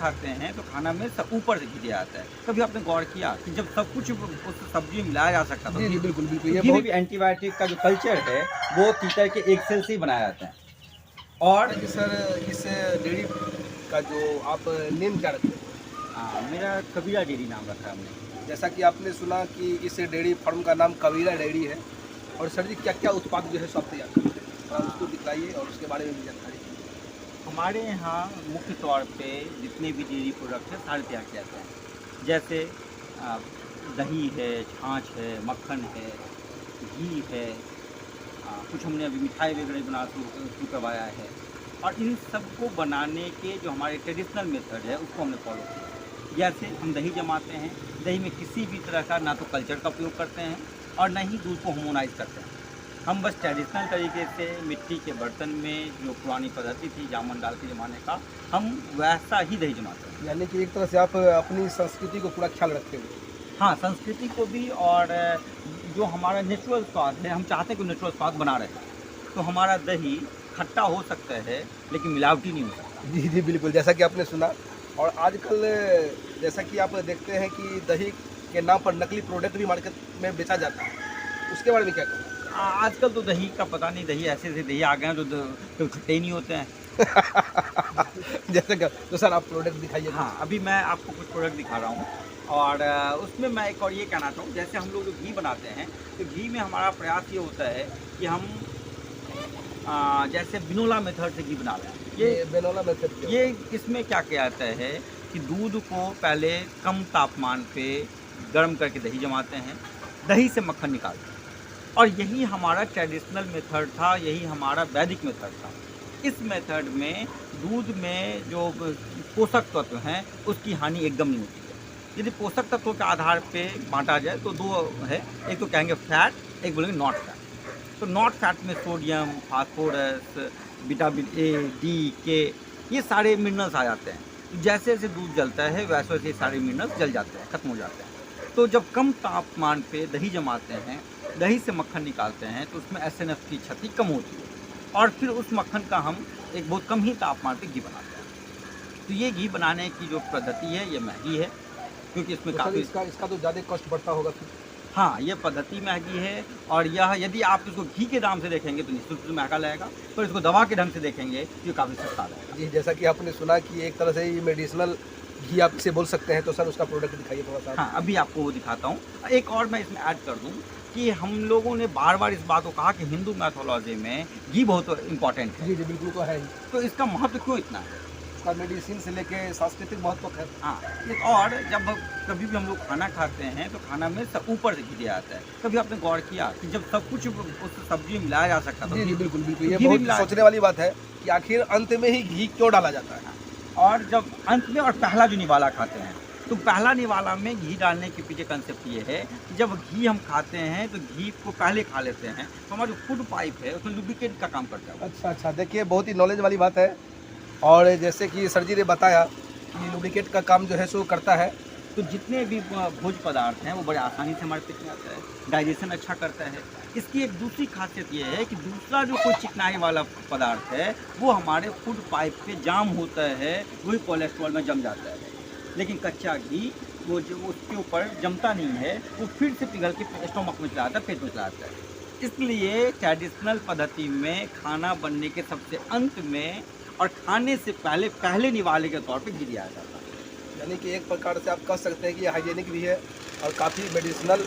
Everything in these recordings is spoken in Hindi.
खाते हैं तो खाना में सब ऊपर से घी आता है। कभी आपने गौर किया कि जब सब कुछ उस सब्जी में मिलाया जा सकता था, जी, जी, बिल्कुल, बिल्कुल। ये घी में बहुत भी एंटीबायोटिक का जो कल्चर है वो तीतर के एग सेल से ही बनाया जाता है। और देखिए सर, इस डेयरी का जो आप नेम क्या रखते हैं? मेरा कबीरा डेयरी नाम रखा है हमने। जैसा कि आपने सुना कि इस डेयरी फार्म का नाम कबीरा डेयरी है। और सर जी, क्या-क्या उत्पाद जो है सो आप तैयार करते हैं? थोड़ा उसको दिखलाइए और उसके बारे में भी जानकारी दीजिए। हमारे यहाँ मुख्य तौर पे जितने भी डेयरी प्रोडक्ट हैं सारे तैयार किए जाते हैं। जैसे अ, दही है, छाछ है, मक्खन है, घी है, कुछ हमने अभी मिठाई वगैरह बना शुरू करवाया है। और इन सबको बनाने के जो हमारे ट्रेडिशनल मेथड है उसको हमने फॉलो किया। जैसे हम दही जमाते हैं, दही में किसी भी तरह का ना तो कल्चर का उपयोग करते हैं और ना ही दूध को हार्मोनाइज करते हैं। हम बस ट्रेडिशनल तरीके से मिट्टी के बर्तन में जो पुरानी पद्धति थी जामन डाल के जमाने का, हम वैसा ही दही जमाते हैं। यानी कि एक तरह से आप अपनी संस्कृति को पूरा ख्याल रखते हुए। हाँ, संस्कृति को भी और जो हमारा नेचुरल स्वाद है, हम चाहते हैं कि नेचुरल स्वाद बना रहे। तो हमारा दही खट्टा हो सकता है लेकिन मिलावटी नहीं हो सकता। जी, जी, बिल्कुल, जैसा कि आपने सुना। और आजकल जैसा कि आप देखते हैं कि दही के नाम पर नकली प्रोडक्ट भी मार्केट में बेचा जाता है, उसके बारे में क्या कहना आजकल तो दही का पता नहीं, दही ऐसे दही आ गए हैं जो खट्टे ही नहीं होते हैं। है? जैसे कि तो सर आप प्रोडक्ट दिखाइए। हाँ, अभी मैं आपको कुछ प्रोडक्ट दिखा रहा हूँ और उसमें मैं एक और ये कहना चाहूँ, जैसे हम लोग जो घी बनाते हैं तो घी में हमारा प्रयास ये होता है कि हम जैसे बिनोला मेथड से घी बना रहे हैं। ये बेनोला मेथड क्या ये इसमें क्या किया जाता है कि दूध को पहले कम तापमान पे गर्म करके दही जमाते हैं, दही से मक्खन निकालते हैं। और यही हमारा ट्रेडिशनल मेथड था, यही हमारा वैदिक मेथड था। इस मेथड में दूध में जो पोषक तत्व हैं उसकी हानि एकदम नहीं होती है। यदि पोषक तत्वों के आधार पे बांटा जाए तो दो है, एक तो कहेंगे फैट, एक बोलेंगे नॉट फैट। तो नॉट फैट में sodium, phosphorus, vitamin A, D, के, ये सारे मिनरल्स आ जाते हैं। जैसे जैसे दूध जलता है वैसे वैसे ये सारे मिनरल्स जल जाते हैं, खत्म हो जाते हैं। तो जब कम तापमान पे दही जमाते हैं, दही से मक्खन निकालते हैं तो उसमें एसएनएफ की क्षति कम होती है और फिर उस मक्खन का हम एक बहुत कम ही तापमान पे घी बनाते हैं। तो ये घी बनाने की जो पद्धति है ये महंगी है क्योंकि इसमें तो सर काफ़ी इसका तो ज़्यादा कॉस्ट बढ़ता होगा फिर? हाँ, ये पद्धति महंगी है और यह यदि आप इसको घी के दाम से देखेंगे तो निश्चित रूप से महंगा लगेगा, पर इसको दवा के ढंग से देखेंगे तो ये काफ़ी सस्ता लगेगा। जी, जैसा कि आपने सुना कि एक तरह से ये मेडिसिनल घी आप इसे बोल सकते हैं, तो सर उसका प्रोडक्ट दिखाइए थोड़ा-सा। हाँ, अभी आपको वो दिखाता हूँ। एक और मैं इसमें ऐड कर दूँ कि हम लोगों ने बार-बार इस बात को कहा कि हिंदू मैथोलॉजी में घी बहुत इम्पोर्टेंट है। जी, जी, बिल्कुल तो है ही। तो इसका महत्व क्यों इतना है? इसका मेडिसिन से लेके सांस्कृतिक महत्व है। हाँ, एक और जब कभी भी हम लोग खाना खाते हैं तो खाना में सब ऊपर से घी दिया जाता है। कभी आपने गौर किया कि जब सब कुछ उस सब्जी में मिलाया जा सकता था जी, जी, बिल्कुल, बिल्कुल। ये घी भी बहुत मिला सोचने वाली बात है कि आखिर अंत में ही घी क्यों डाला जाता है? और जब अंत में और पहला जो निवाला खाते हैं तो पहला निवाला में घी डालने के पीछे कंसेप्ट ये है कि जब घी हम खाते हैं तो घी को पहले खा लेते हैं तो हमारा जो फूड पाइप है उसमें लुब्रिकेट का काम करता है। अच्छा, अच्छा। देखिए, बहुत ही नॉलेज वाली बात है। और जैसे कि सर जी ने बताया कि लुब्रिकेट का काम जो है सो करता है। तो जितने भी भोज्य पदार्थ हैं वो बड़े आसानी से हमारे पेट में आता है, डाइजेशन अच्छा करता है। इसकी एक दूसरी खासियत ये है कि दूसरा जो कोई चिकनाई वाला पदार्थ है वो हमारे फूड पाइप पे जाम होता है, वही कोलेस्ट्रॉल में जम जाता है। लेकिन कच्चा घी वो जो उसके ऊपर जमता नहीं है, वो फिर से पिघल के स्टोमक में चला आता है, पेट में चला आता है। इसलिए ट्रेडिशनल पद्धति में खाना बनने के सबसे अंत में और खाने से पहले पहले निवाले के तौर पे घी दिया जाता है। यानी कि एक प्रकार से आप कह सकते हैं कि ये हाइजीनिक भी है और काफ़ी मेडिसिनल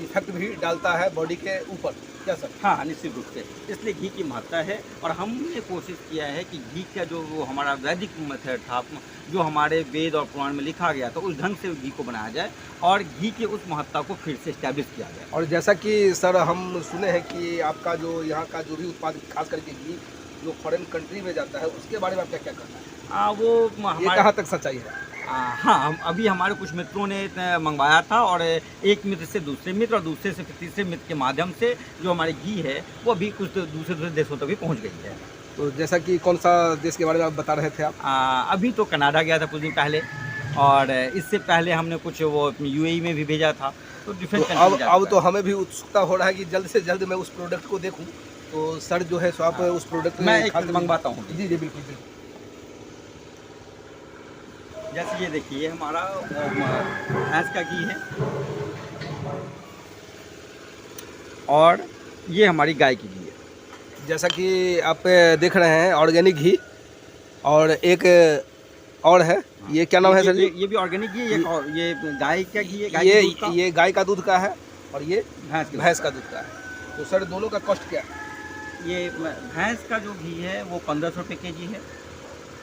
इफेक्ट भी डालता है बॉडी के ऊपर, क्या सर? हाँ, निश्चित रूप से। इसलिए घी की महत्ता है और हमने कोशिश किया है कि घी का जो वो हमारा वैदिक मेथड था, जो हमारे वेद और पुराण में लिखा गया था, उस ढंग से घी को बनाया जाए और घी के उस महत्ता को फिर से एस्टैब्लिश किया जाए। और जैसा कि सर हम सुने हैं कि आपका जो यहाँ का जो भी उत्पाद खास करके घी जो फॉरेन कंट्री में जाता है, उसके बारे में आप क्या-क्या कहना है? वो ये हमारे कहाँ तक सच्चाई है? हाँ, हम अभी हमारे कुछ मित्रों ने मंगवाया था और एक मित्र से दूसरे मित्र और दूसरे से फिर तीसरे मित्र के माध्यम से जो हमारी घी है वो अभी कुछ दूसरे देशों तक भी पहुंच गई है। तो जैसा कि कौन सा देश के बारे में आप बता रहे थे आप? अभी तो कनाडा गया था कुछ दिन पहले और इससे पहले हमने कुछ वो यूएई में भी भेजा था। तो डिफरेंट तो अब तो हमें भी उत्सुकता हो रहा है कि जल्द से जल्द मैं उस प्रोडक्ट को देखूं। तो सर जो है सो आप उस प्रोडक्ट मैं एक मंगवाता हूँ। जी, जी, बिल्कुल, बिल्कुल। जैसे ये देखिए, ये हमारा भैंस का घी है और ये हमारी गाय की घी है। जैसा कि आप देख रहे हैं ऑर्गेनिक घी, और एक और है, ये क्या नाम है सर जी? ये भी ऑर्गेनिक घी है, ये गाय का घी है, गाय के दूध का। ये गाय का दूध का है और ये भैंस भैंस का दूध का है। तो सर दोनों का कॉस्ट क्या है? ये भैंस का जो घी है वो 1500 रुपये के जी है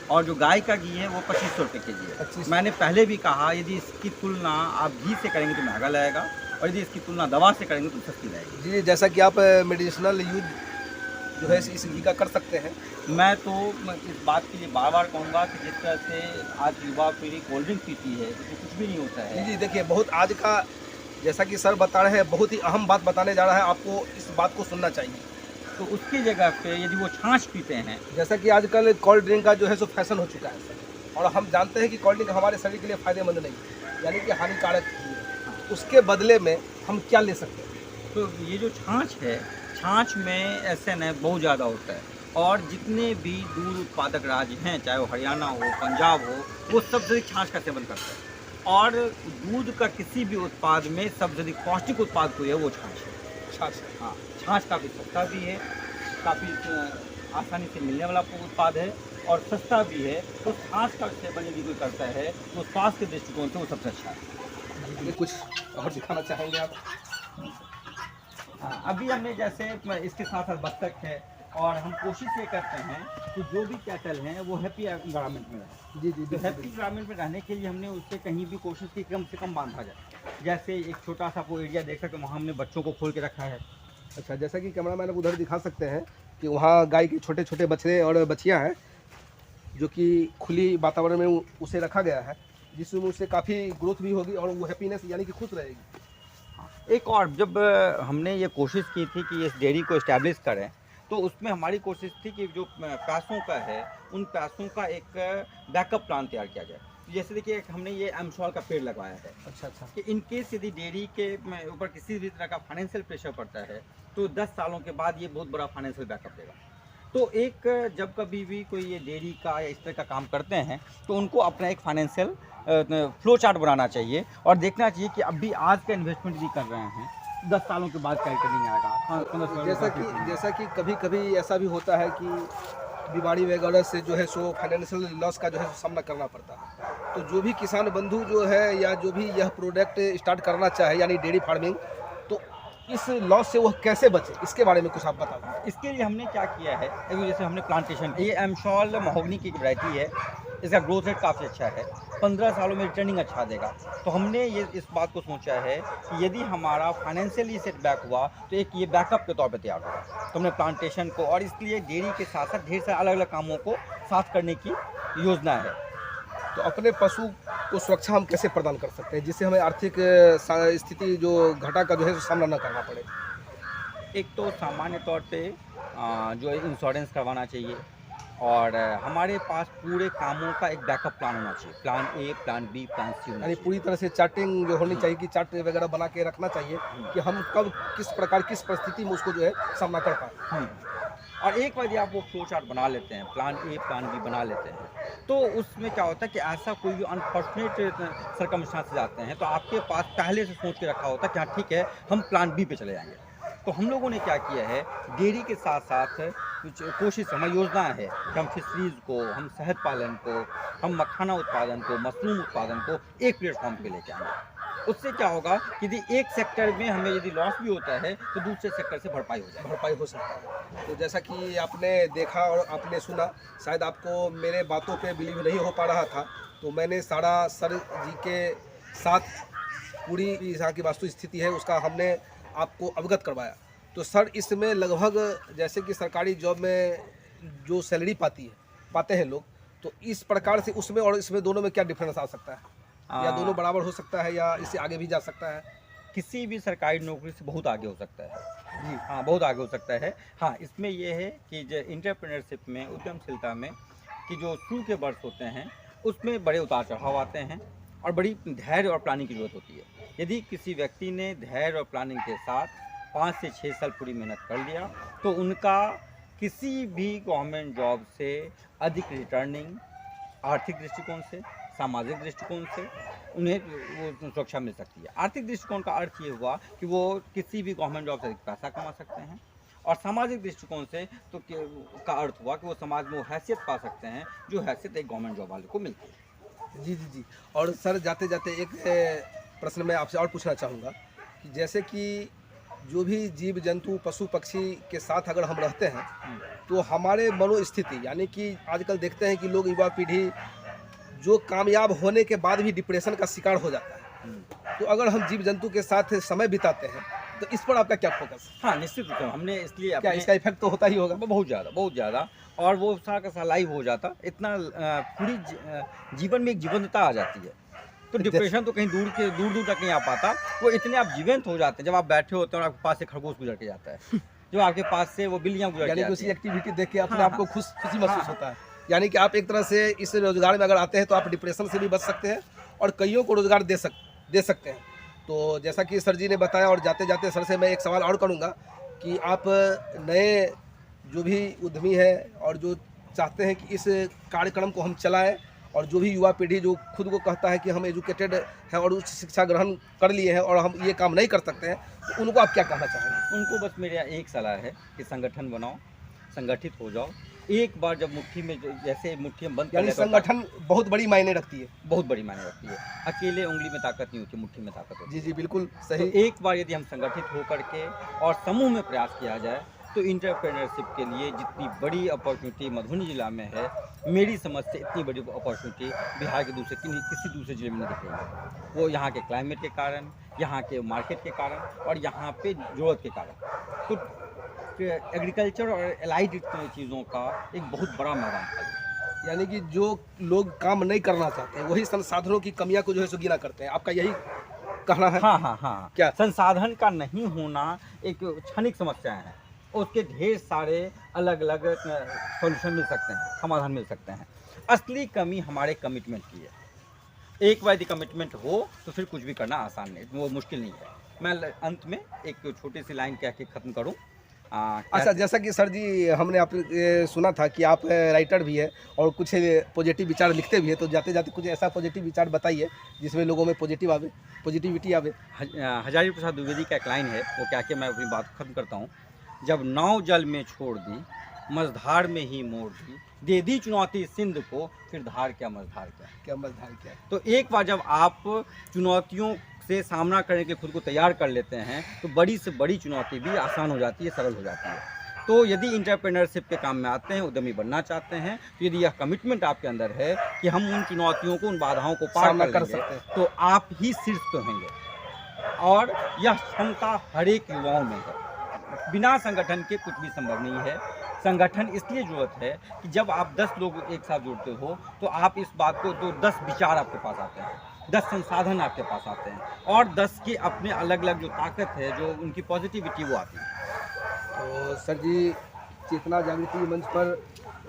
और जो गाय का घी है वो 2500 रुपये के जी है। 2500। मैंने पहले भी कहा, यदि इसकी तुलना आप घी से करेंगे तो महंगा लगेगा और यदि इसकी तुलना दवा से करेंगे तो सस्ती लगेगी। जी, जैसा कि आप मेडिसिनल यूज जो है इस घी का कर सकते हैं। मैं तो इस बात के लिए बार बार कहूँगा कि जिस तरह से आज युवा पीढ़ी कोल्ड ड्रिंक पीती है तो कुछ भी नहीं होता है। जी देखिए, बहुत आज का, जैसा कि सर बता रहे हैं, बहुत ही अहम बात बताने जा रहा है, आपको इस बात को सुनना चाहिए। तो उसकी जगह पे यदि वो छाछ पीते हैं, जैसा कि आजकल कोल्ड ड्रिंक का जो है सो फैशन हो चुका है सर, और हम जानते हैं कि कोल्ड ड्रिंक हमारे शरीर के लिए फ़ायदेमंद नहीं है, यानी कि हानिकारक है। उसके बदले में हम क्या ले सकते हैं? तो ये जो छाछ है, छाछ में एसएन बहुत ज़्यादा होता है और जितने भी दूध उत्पादक राज्य हैं, चाहे वो हरियाणा हो, पंजाब हो, वो सब से अधिक छाछ का सेवन करते हैं। और दूध का किसी भी उत्पाद में सबसे अधिक पौष्टिक उत्पाद कोई है वो छाछ है। छाछ। हाँ, छाछ काफ़ी सस्ता भी है, काफ़ी आसानी से मिलने वाला उत्पाद है और सस्ता भी है। तो छाछ का सेवन यदि कोई करता है तो स्वास्थ्य के दृष्टिकोण से वो सबसे अच्छा है। ये कुछ और दिखाना चाहेंगे आप? हाँ, अभी हमने जैसे इसके साथ साथ बत्तख है और हम कोशिश ये करते हैं कि जो भी कैटल हैं वो हैप्पी एनवायरनमेंट में रहें। जी जी, तो हैप्पी एनवायरनमेंट में रहने के लिए हमने उससे कहीं भी कोशिश की कम से कम बांधा जाए। जैसे एक छोटा सा वो एरिया देख सकते हैं, वहाँ हमने बच्चों को खोल के रखा है। अच्छा, जैसा कि कैमरा मैन उधर दिखा सकते हैं कि वहाँ गाय के छोटे छोटे बछड़े और बछियाँ हैं, जो कि खुली वातावरण में उसे रखा गया है, जिसमें उससे काफ़ी ग्रोथ भी होगी और वो हैप्पीनेस यानी कि खुश रहेगी। एक और जब हमने ये कोशिश की थी कि इस डेयरी को इस्टेब्लिश करें, तो उसमें हमारी कोशिश थी कि जो पैसों का है, उन पैसों का एक बैकअप प्लान तैयार किया जाए। जैसे देखिए, हमने ये एमशॉल का पेड़ लगवाया है। अच्छा अच्छा। कि इन केस यदि डेयरी के ऊपर किसी भी तरह का फाइनेंशियल प्रेशर पड़ता है तो 10 सालों के बाद ये बहुत बड़ा फाइनेंशियल बैकअप देगा। तो एक जब कभी भी कोई ये डेयरी का या इस तरह का काम करते हैं तो उनको अपना एक फाइनेंशियल फ्लो चार्ट बनाना चाहिए और देखना चाहिए कि अभी आज का इन्वेस्टमेंट भी कर रहे हैं, 10 सालों के बाद क्या करनी आएगा। हाँ, 15 साल जैसा कि कभी कभी ऐसा भी होता है कि बीमारी वगैरह से जो है सो फाइनेंशियल लॉस का जो है सामना करना पड़ता है। तो जो भी किसान बंधु जो है या जो भी यह प्रोडक्ट स्टार्ट करना चाहे, यानी डेयरी फार्मिंग, तो इस लॉस से वह कैसे बचे, इसके बारे में कुछ आप बताओ। इसके लिए हमने क्या किया है, अभी जैसे हमने प्लांटेशन, ये एमशॉल महोगनी की वैरायटी है, इसका ग्रोथ रेट काफ़ी अच्छा है, 15 सालों में रिटर्निंग अच्छा देगा। तो हमने ये इस बात को सोचा है कि यदि हमारा फाइनेंशियली सेटबैक हुआ तो एक ये बैकअप के तौर पे तैयार होगा। तो हमने प्लांटेशन को और इसलिए डेयरी के साथ साथ ढेर सारे अलग अलग कामों को साथ करने की योजना है। तो अपने पशु को सुरक्षा हम कैसे प्रदान कर सकते हैं जिससे हमें आर्थिक स्थिति जो घाटा का जो है सामना न करना पड़े? एक तो सामान्य तौर पे जो इंश्योरेंस करवाना चाहिए और हमारे पास पूरे कामों का एक बैकअप प्लान होना चाहिए, plan A, plan B, plan C होना यानी चाहिए। पूरी तरह से चार्टिंग जो होनी चाहिए कि चार्ट वगैरह बना के रखना चाहिए कि हम कब किस प्रकार किस परिस्थिति में उसको जो है सामना कर पाए। और एक बार आप वो फ्लो चार्ट बना लेते हैं, प्लान ए, प्लान बी बना लेते हैं, तो उसमें क्या होता है कि ऐसा कोई भी अनफॉर्चुनेट सर्कमस्टांसेस आते हैं तो आपके पास पहले से सोच के रखा होता है कि हाँ ठीक है, हम प्लान बी पे चले जाएंगे। तो हम लोगों ने क्या किया है, डेयरी के साथ साथ कुछ कोशिश, हमारी योजना है कि हम फिशरीज़ को, हम शहद पालन को, हम मखाना उत्पादन को, मशरूम उत्पादन को एक प्लेटफॉर्म पे लेके आएंगे। उससे क्या होगा कि यदि एक सेक्टर में हमें यदि लॉस भी होता है तो दूसरे सेक्टर से भरपाई हो जाए, भरपाई हो सकता है। तो जैसा कि आपने देखा और आपने सुना, शायद आपको मेरे बातों पे बिलीव नहीं हो पा रहा था, तो मैंने सारा सर जी के साथ पूरी यहाँ की वास्तु स्थिति है उसका हमने आपको अवगत करवाया। तो सर, इसमें लगभग जैसे कि सरकारी जॉब में जो सैलरी पाते हैं लोग, तो इस प्रकार से उसमें और इसमें दोनों में क्या डिफरेंस आ सकता है, या दोनों बराबर हो सकता है या इससे आगे भी जा सकता है? किसी भी सरकारी नौकरी से बहुत आगे हो सकता है जी, हाँ बहुत आगे हो सकता है। हाँ, इसमें ये है कि जो एंटरप्रेन्योरशिप में, उद्यमशीलता में कि जो शुरू के वर्ष होते हैं उसमें बड़े उतार चढ़ाव आते हैं और बड़ी धैर्य और प्लानिंग की जरूरत होती है। यदि किसी व्यक्ति ने धैर्य और प्लानिंग के साथ 5 से 6 साल पूरी मेहनत कर लिया तो उनका किसी भी गवर्नमेंट जॉब से अधिक रिटर्निंग, आर्थिक दृष्टिकोण से सामाजिक दृष्टिकोण से उन्हें वो सुरक्षा मिल सकती है। आर्थिक दृष्टिकोण का अर्थ ये हुआ कि वो किसी भी गवर्नमेंट जॉब से अधिक पैसा कमा सकते हैं, और सामाजिक दृष्टिकोण से तो का अर्थ हुआ कि वो समाज में वो हैसियत पा सकते हैं जो हैसियत एक गवर्नमेंट जॉब वाले को मिलती है। जी जी जी। और सर जाते जाते एक प्रश्न मैं आपसे और पूछना चाहूँगा कि जैसे कि जो भी जीव जंतु पशु पक्षी के साथ अगर हम रहते हैं तो हमारे मनोस्थिति, यानी कि आजकल देखते हैं कि लोग, युवा पीढ़ी जो कामयाब होने के बाद भी डिप्रेशन का शिकार हो जाता है, तो अगर हम जीव जंतु के साथ समय बिताते हैं तो इस पर आपका क्या फोकस है? हाँ, निश्चित रूप से हमने इसलिए क्या इसका इफेक्ट तो होता ही होगा? बहुत ज़्यादा, और वो सारा का सारा लाइव हो जाता, इतना पूरी जीवन में एक जीवंतता आ जाती है। तो डिप्रेशन तो कहीं दूर तक नहीं आ पाता, वो इतने आप जीवंत हो जाते हैं जब आप बैठे होते हैं और आपके पास से खरगोश गुजर के जाता है, जो आपके पास से वो बिल्लियाँ गुजर के यानी कि जाती उसी हैं। एक्टिविटी देख के अपने हाँ, आप को खुशी महसूस हाँ, होता है। यानी कि आप एक तरह से इस रोजगार में अगर आते हैं तो आप डिप्रेशन से भी बच सकते हैं और कईयों को रोजगार दे सकते हैं। तो जैसा कि सर जी ने बताया, और जाते जाते सर से मैं एक सवाल और करूँगा कि आप नए जो भी उद्यमी है और जो चाहते हैं कि इस कार्यक्रम को हम चलाएं, और जो भी युवा पीढ़ी जो खुद को कहता है कि हम एजुकेटेड है और उच्च शिक्षा ग्रहण कर लिए हैं और हम ये काम नहीं कर सकते हैं, तो उनको आप क्या कहना चाहेंगे? उनको बस मेरा एक सलाह है कि संगठन बनाओ, संगठित हो जाओ। एक बार जब मुट्ठी में जैसे मुट्ठी में बंद कर यानी लेते हो, संगठन बहुत बड़ी मायने रखती है। बहुत बड़ी मायने रखती है। अकेले उंगली में ताकत नहीं होती, मुट्ठी में ताकत होती है। जी जी बिल्कुल तो सही। एक बार यदि हम संगठित होकर के और समूह में प्रयास किया जाए तो इंटरप्रेन्योरशिप के लिए जितनी बड़ी अपॉर्चुनिटी मधुबनी जिला में है, मेरी समझ से इतनी बड़ी अपॉर्चुनिटी बिहार के किसी दूसरे जिले में नहीं दिख रही है। वो यहाँ के क्लाइमेट के कारण, यहाँ के मार्केट के कारण और यहाँ पे ज़रूरत के कारण। तो एग्रीकल्चर और एलाइड चीज़ों का एक बहुत बड़ा मैदान है। यानी कि जो लोग काम नहीं करना चाहते हैं वही संसाधनों की कमियां को जो है सो गिना करते हैं, आपका यही कहना है? हाँ। क्या संसाधन का नहीं होना एक क्षणिक समस्या है, उसके ढेर सारे अलग अलग सॉल्यूशन मिल सकते हैं, समाधान मिल सकते हैं। असली कमी हमारे कमिटमेंट की है। एक बार यदि कमिटमेंट हो तो फिर कुछ भी करना आसान नहीं, वो मुश्किल नहीं है। मैं अंत में एक छोटी सी लाइन कह के ख़त्म करूँ। अच्छा, जैसा कि सर जी हमने आप सुना था कि आप राइटर भी है और कुछ पॉजिटिव विचार लिखते भी है, तो जाते जाते कुछ ऐसा पॉजिटिव विचार बताइए जिसमें लोगों में पॉजिटिविटी आवे। हजारी प्रसाद द्विवेदी का एक लाइन है, वो क्या कि मैं अपनी बात ख़त्म करता हूँ। जब नाव जल में छोड़ दी, मझधार में ही मोड़ दी, दे दी चुनौती सिंध को, फिर धार क्या मझधार क्या। मझधार क्या? तो एक बार जब आप चुनौतियों से सामना करने के खुद को तैयार कर लेते हैं तो बड़ी से बड़ी चुनौती भी आसान हो जाती है, सरल हो जाती है। तो यदि इंटरप्रेन्योरशिप के काम में आते हैं, उद्यमी बनना चाहते हैं, तो यदि यह कमिटमेंट आपके अंदर है कि हम उन चुनौतियों को, उन बाधाओं को पार कर सकते हैं, तो आप ही शीर्ष पे होंगे। और यह क्षमता हर एक युवाओं में है। बिना संगठन के कुछ भी संभव नहीं है। संगठन इसलिए ज़रूरत है कि जब आप 10 लोग एक साथ जुड़ते हो तो आप इस बात को, तो 10 विचार आपके पास आते हैं, 10 संसाधन आपके पास आते हैं और 10 के अपने अलग अलग जो ताकत है, जो उनकी पॉजिटिविटी वो आती है। तो सर जी, चेतना जागृति मंच पर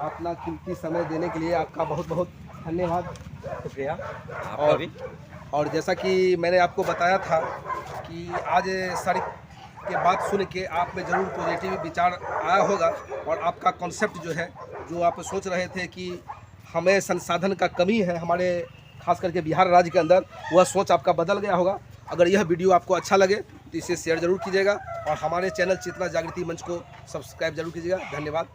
अपना कीमती समय देने के लिए आपका बहुत बहुत धन्यवाद। शुक्रिया आपका भी। और जैसा कि मैंने आपको बताया था कि आज सर के बात सुन के आप में ज़रूर पॉजिटिव विचार आया होगा और आपका कॉन्सेप्ट जो है, जो आप सोच रहे थे कि हमें संसाधन का कमी है हमारे खास करके बिहार राज्य के अंदर, वह सोच आपका बदल गया होगा। अगर यह वीडियो आपको अच्छा लगे तो इसे शेयर ज़रूर कीजिएगा और हमारे चैनल चेतना जागृति मंच को सब्सक्राइब जरूर कीजिएगा। धन्यवाद।